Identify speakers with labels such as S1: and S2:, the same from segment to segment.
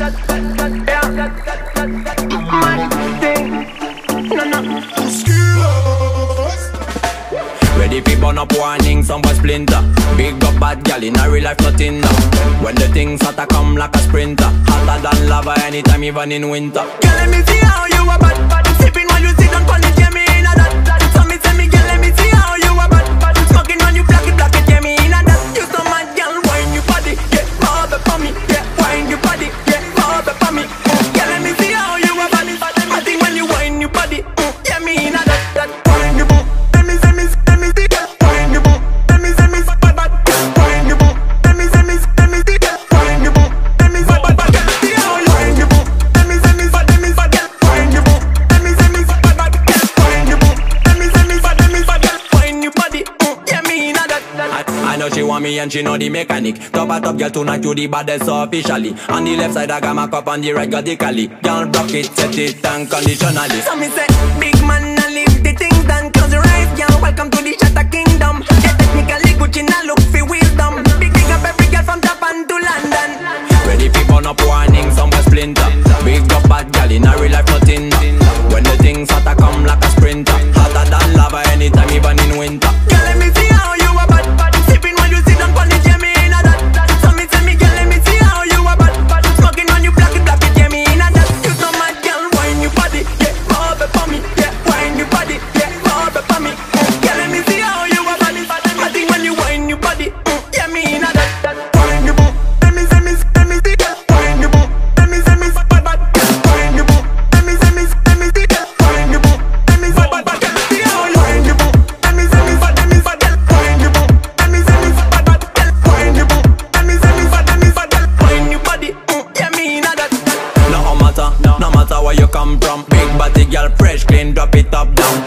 S1: Ready fi burn up warning, some boy splinter. Big up bad gal in a real life nothing now. When the things hotter come like a sprinter, hotter than lava anytime even in winter. Girl, let me see how you a bad. Sipping while you sit on college, yeah me in a that. So me say me girl, let me see how you a bad. Smoking when you black it, yeah me in a that. You so mad girl, wine your body, yeah, bob it for me, yeah, wine your body, yeah, bob it for me. Girl, let me see how you a bad. I think when you wine your body, yeah me in a that. Wine your body. I know she want me and she know the mechanic. Top a top girl tonight, you the baddest officially. On the left side I got my cup, on the right got the cali. Girl block it, set it unconditionally. So me say, big man and leave the things done. Close your eyes, girl, welcome to the Shatter Kingdom. Get technically Gucci, now look for wisdom. Big up every girl from Japan to London. Ready for burn up warning, some boy splinter. Big up bad girl in a real life nothing. When the things hotter come like a sprinter, hotter than lava anytime even in winter. Girl, let me see how you a bad. Sipping while you sit on college, yeah me in a that. So me say me girl, let me see how you a bad. Smoking when you black it, yeah me in a that. You so mad girl, wine your body, yeah, bob it for me, yeah, wine your body, yeah, bob it for me. Girl, let me see how you a bad. I think when you wine your body, yeah me in a that. Wine your body, let me see, wine your body, let me see bad bad. Wine your body, let me see, wine your body, let me see bad bad. See how you wine your body, let me see bad, let me see bad. Wine your body, let me see bad bad. Wine your body, let me see bad, let me see bad. Wine your body, yeah me in a that. No matter where you come from. Big body girl, fresh, clean, drop it up down.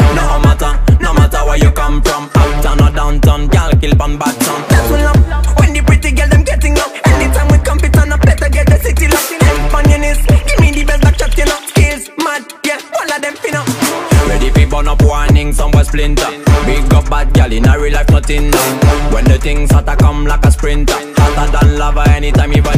S1: No matter where you come from. Uptown or downtown, girl kill pan bad sound. That's what love, when the pretty girl them getting up. Anytime we compete on a better get the city locked in. On your knees, give me the best back shot, you know. Skills, mad, yeah, all of them pin up. Ready for burn up warning, some boy splinter. Big up bad girl in a real life nothing now. When the things hotter come like a sprinter, hotter than lava anytime even